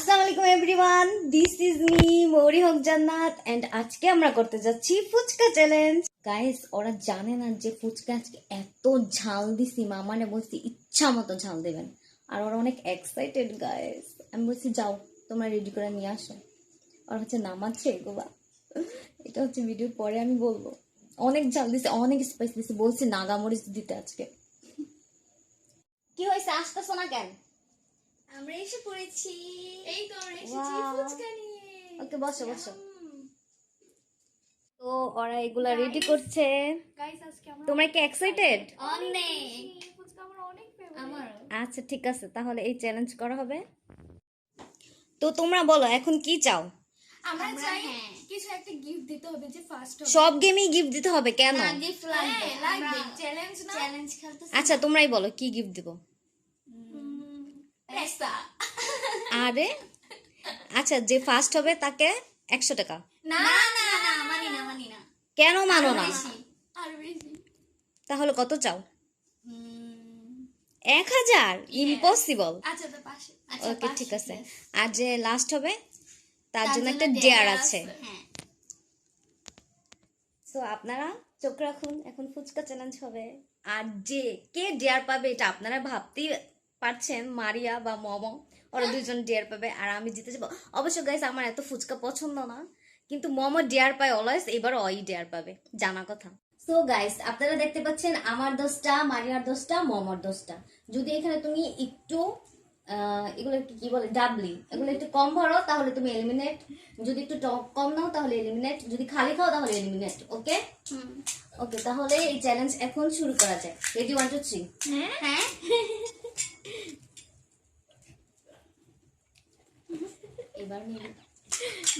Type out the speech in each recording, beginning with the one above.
আসসালামু আলাইকুম everyone, this is me মৌরি হক জান্নাত এন্ড আজকে আমরা করতে যাচ্ছি ফুচকা চ্যালেঞ্জ। গাইস, ওরা জানে না যে ফুচকা আজকে এত ঝাল দিছি, মামানে বলছি ইচ্ছা মতো ঝাল দেবেন, আর ওরা অনেক এক্সাইটেড। গাইস, আমি বলছি যাও তোমরা রেডি করে নিয়ে আসো। ওরা হচ্ছে নামাচ্ছে এগুলা, এটা হচ্ছে ভিডিওর পরে আমি বলবো। অনেক ঝাল দিছে, অনেক স্পাইস দিছে, বলছি নাগামরিচ দিতে আজকে। কি হয়েছে, আসতেছো না কেন? আমরা এসে পড়েছি। এই তো আমরা এসেছি Wow. ফুচকা নিয়ে। ওকে, বসো বসো। তো ওরা এগুলা রেডি করছে। গাইস আজকে আমরা তোমরা কি এক্সাইটেড? অনেক ফুচকা আমার অনেক ফেভারিট। আমার আচ্ছা ঠিক আছে, তাহলে এই চ্যালেঞ্জ করা হবে। তো তোমরা বলো এখন কি চাও? আমরা চাই কিছু একটা গিফট দিতে হবে যে ফার্স্ট হবে। সব গেমেই গিফট দিতে হবে কেন? গিফট লাগবে লাগবে চ্যালেঞ্জ না চ্যালেঞ্জ খেলতে। আচ্ছা তোমরাই বলো কি গিফট দিব। পেস্তা। আরে আচ্ছা, যে ফার্স্ট হবে তাকে 100 টাকা। না না না মানি না মানি না। কেন মানো না? আর বেশি। তাহলে কত চাও? 1000? ইম্পসিবল। আচ্ছা তো পাশে। ওকে ঠিক আছে, আর যে লাস্ট হবে তার জন্য একটা ডেয়ার আছে। হ্যাঁ। সো আপনারা চোখ রাখুন, এখন ফুচকা চ্যালেঞ্জ হবে। আর যে কে ডেয়ার পাবে এটা আপনারা ভাবতেই পারছেন, মারিয়া বা মমো, ওরা দুজন ডেয়ার পাবে আর আমি জিতে যাবো। অবশ্য গাইস আমার এত ফুচকা পছন্দ না, কিন্তু মমো ডেয়ার পায় অলওয়েজ, এবার ওই ডেয়ার পাবে, জানা কথা। সো গাইস আপনারা দেখতে পাচ্ছেন আমার 10টা, মারিয়ার 10টা, মমোর 10টা। যদি এখানে তুমি একটু এগুলো কি বলে ডাবলি, এগুলো একটু কম ভরো তাহলে তুমি এলিমিনেট, যদি একটু কম নাও তাহলে এলিমিনেট, যদি খালি খাও তাহলে এলিমিনেট। ওকে ওকে, তাহলে এই চ্যালেঞ্জ এখন শুরু করা যায়। রেডি 1 2 3। হ্যাঁ এবার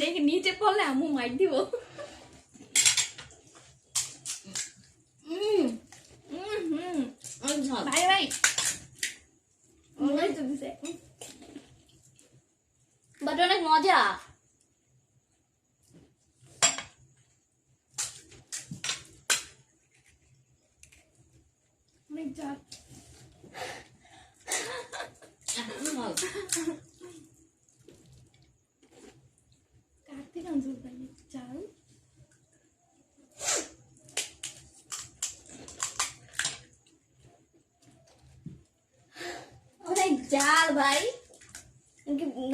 দেখ নিচে পড়লে আম্মু মাইর দিব। ভাই ভাই মনে তো দিছে বাট অনেক মজা। অনেক জাত। কার্তিক আনসার ভাই চাল অনেক জাল ভাই।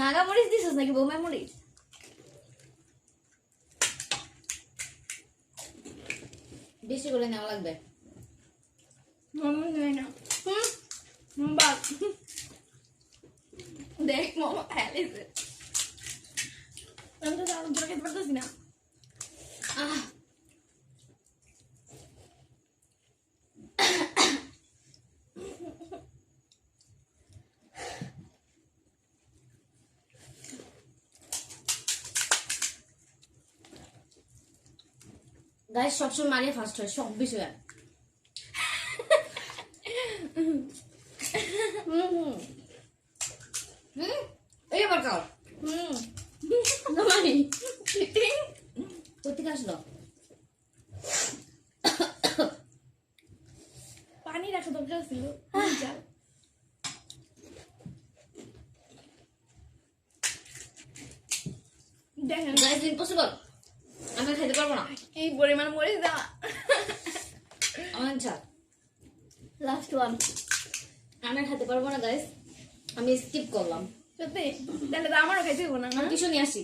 নাগা মরিচ দিছিস নাকি বোমা মরিচ? বেশি করে নেওয়া লাগবে। মামা নেই না মামা দেখ মামা ফেলেছে। আমি তো চাল ধরে খেতে পারতেছি না। গাইস সবসময় মারিয়া ফার্স্ট হয় সব বিষয়ে। এইবার খাও। মারি কোথেকে আসলো? পানি রাখা দরকার ছিল। চাল দেখেন গাইস ইম্পসিবল, আমি খেতে পারবো না। কি পরিমাণ মরিচ দেওয়া। অনেক ঝাল। লাস্ট ওয়ান আমি খেতে পারবো না গাইস, আমি স্কিপ করলাম। সত্যি তাহলে তো আমারও খাইতে হবো না না? আমি কিছু নিয়ে আসি।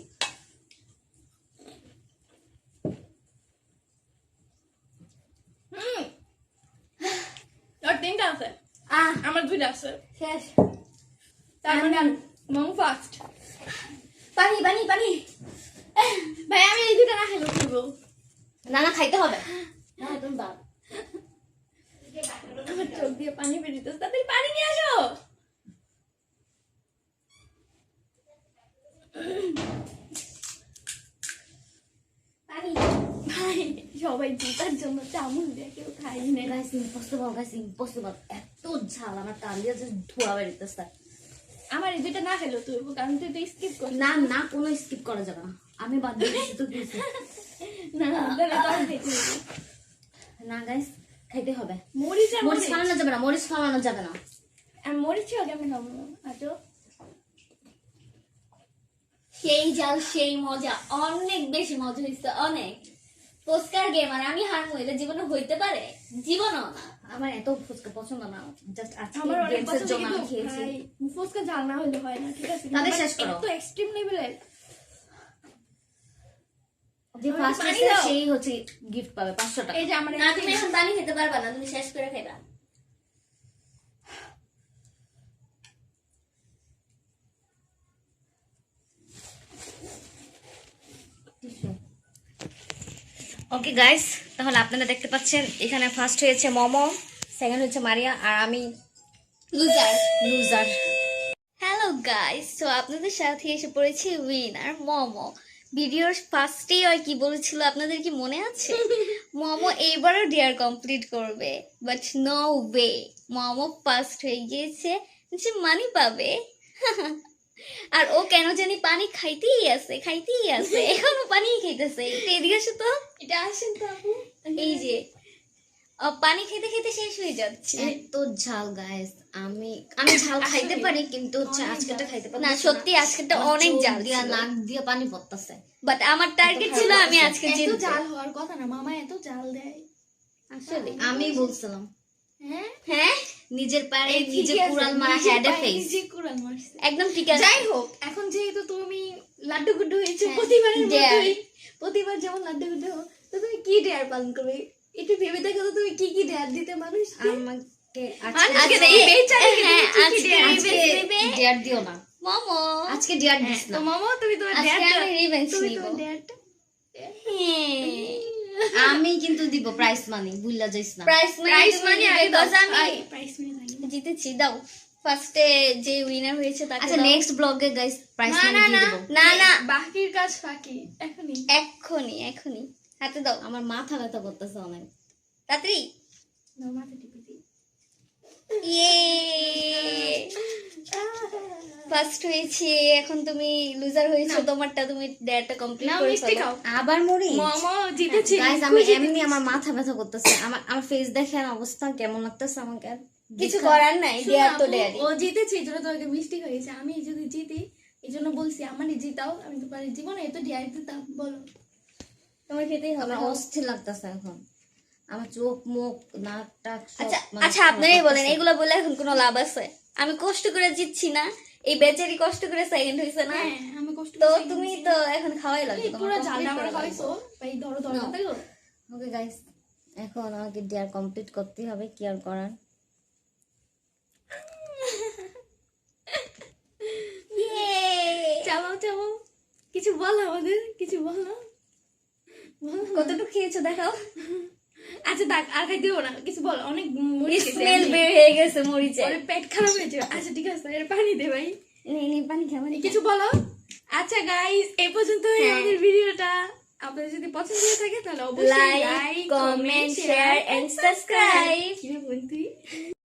আর তিনটা আছে, আমার দুইটা আছে। শেষ। তার মানে মামু ফার্স্ট। পানি পানি পানি। ভাই আমি এই দুটো না খেলে করবো। না না খাইতে হবে। না তুমি বাদ। আমার চোখ দিয়ে পানি বেরিয়েছে, তাড়াতাড়ি পানি নিয়ে আসো। পানি। ভাই সবাই জুতার জন্য চামচ দিয়ে কেউ খাই না। গাইস ইম্পসিবল, এত ঝাল আমার কান দিয়ে জাস্ট ধোয়া বেরোতেছে। আমার এই দুটো না খেলো তুই, কারণ তুই তো স্কিপ কর। না না, কোনো স্কিপ করা যাবে না, আমি বাদ দিয়ে দিচ্ছি তো কিছু। না তাহলে তো আমি খেতে হবে। না গাইস খাইতে হবে। মরিচ আর মরিচ মরিচ ফালানো যাবে না, মরিচ ফালানো যাবে না। আমি মরিচ কেমন খাবো? আচ্ছা সেই জাল সেই মজা, অনেক বেশি মজা হয়েছে, অনেক। ফুচকার গেমার আমি হারমু, এটা জীবনে হইতে পারে? জীবনও না। আমার এত ফুচকা পছন্দ না, জাস্ট আজকে আমার অনেক গেমসের পছন্দ, জন্য আমি কিন্তু খেয়েছি। ভাই, ফুচকা জাল না হলে হয় না, ঠিক আছে? তাদের শেষ করো। এত এক্সট্রিম লেভেলের। যে আমার ফার্স্ট পানি হয়েছে দাও। সেই হচ্ছে গিফট পাবে 500 টাকা। এই যে আমার না তুমি এখন পানি খেতে পারবা না, তুমি শেষ করে খাইবা। ওকে গাইস, তাহলে আপনারা দেখতে পাচ্ছেন এখানে ফার্স্ট হয়েছে মোমো, সেকেন্ড হচ্ছে মারিয়া, আর আমি লুজার। লুজার। হ্যালো গাইস, তো আপনাদের সাথে এসে পড়েছি উইনার মোমো। ভিডিওর ফার্স্টেই আর কি বলেছিল আপনাদের কি মনে আছে? মোমো এইবারও ডিয়ার কমপ্লিট করবে, but no way, Momo first হয়ে গিয়েছে, যে মানি পাবে। আর ও কেন জানি পানি খাইতেই আছে এখনো পানি খাইতেছে। একটু এদিকে আসো তো, এটা আসেন তো আপু। এই যে ও পানি খেতে খেতে শেষ হয়ে যাচ্ছে। এত ঝাল গাইস, আমি ঝাল খাইতে পারি, কিন্তু হচ্ছে আজকেটা খাইতে পারি না সত্যি আজকেটা অনেক জাল দিয়া ছিল। নাক দিয়া পানি পড়তেছে। বাট আমার টার্গেট ছিল আমি আজকে এত জিতবো। জাল হওয়ার কথা না, মামা এত জাল দেয়। আসলে আমি বলছিলাম হ্যাঁ, হ্যাঁ, নিজের পায়ে এই নিজে ঠিকই আছে, কুড়াল মারা নিজের হেড এ পায়ে ফেস। নিজে কুড়াল মারছে। একদম ঠিক আছে। যাই হোক, এখন যেহেতু তুমি লাড্ডু গুড্ডু হয়েছে হ্যাঁ, প্রতিবারের dare। মতোই, প্রতিবার যেমন লাড্ডু গুড্ডু হও, তো তুমি কি ডেয়ার পালন করবে? একটু ভেবে দেখো তো, তুমি কি কি ডেয়ার দিতে মানুষ? আমাকে আজকে আজকে- এই বেচারিকে হ্যাঁ, তুমি কি কি আজকে dare এই দিবে? আজকে ডিয়ার দিও না, মোমো আজকে ডিয়ার দিস হ্যাঁ, না। তো মামা তুমি তোমার আজকে ডেয়ারটা, আমি রিভেঞ্জ তুমি নিব। তোমার ডেয়ারটা। আমি কিন্তু দিব প্রাইস মানি, বুঝলা যাইস না। প্রাইস প্রাইস মানি আগে দাও, আমি প্রাইস মানি আগে। জিতেছি। দাও, ফার্স্টে যে উইনার হয়েছে তাকে আচ্ছা দাও। নেক্সট ব্লগে গাইস প্রাইস না মানি না দিয়ে না দেব। না, না। বাকির কাজ ফাঁকি এখনই। এক্ষুনি হাতে দাও আমার মাথা ব্যথা করতেছে অনেক। তাড়াতাড়ি। নাও, মাথা টিপে দিই। ইয়ে, ফার্স্ট হয়েছে। এখন তুমি লুজার হয়েছো, তোমারটা তুমি ডেয়ারটা কমপ্লিট নাও, করে মিষ্টি ফেলো। খাও। আবার মরি মামা জিতেছি। গাইস, আমি এমনি আমার মাথা ব্যথা করতেছে, আমার ফেস দেখেন অবস্থা কেমন লাগতেছে আমাকে। কিছু করার নাই, শোনো ডেয়ার তো আপু, ডেয়ারই। ও জিতেছে এই জন্য তোমাকে মিষ্টি খাইয়েছে। আমি যদি জিতি এই জন্য বলছি আমারই জিতাও, আমি তো পারি জীবনে এত ডেয়ার দিতাম। বলো, তোমার খেতেই হবে। আমার অস্থির লাগতেছে এখন, আমার চোখ মুখ নাক টাক সব আচ্ছা মানে আচ্ছা, আপনারাই শোনা বলেন, করতেছে। এগুলো বলে এখন কোনো লাভ আছে? আমি কষ্ট করে জিতছি না, এই বেচারি কষ্ট করে সেকেন্ড হয়েছে না। হ্যাঁ আমি কষ্ট তো করছি, তুমি কিন্তু তো এখন খাওয়াই লাগবে, এই পুরো ঝালটা আমার খাওয়াইছো ভাই, ধরো ধরো নাও। দেখো। ওকে গাইস, এখন আমাকে ডিয়ার কমপ্লিট করতেই হবে, কি আর করার। চালাও চালাও, কিছু বলো আমাদের, কিছু বলো। বলো। কতটুকু খেয়েছো দেখাও। আচ্ছা থাক, আর খাই দিও না, কিছু বলো। অনেক মরিচ খেয়েছি স্মেল আমি। বের হয়ে গেছে মরিচে। ওরে পেট খারাপ হয়েছে। আচ্ছা ঠিক আছে, এর পানি দে ভাই। পানি খাওয়া কিছু বলো। আচ্ছা গাইস, এই পর্যন্তই হ্যাঁ। আমাদের ভিডিওটা। আপনাদের যদি পছন্দ হয়ে থাকে তাহলে অবশ্যই like, like, comment, share and subscribe. কি রে বন্ধু?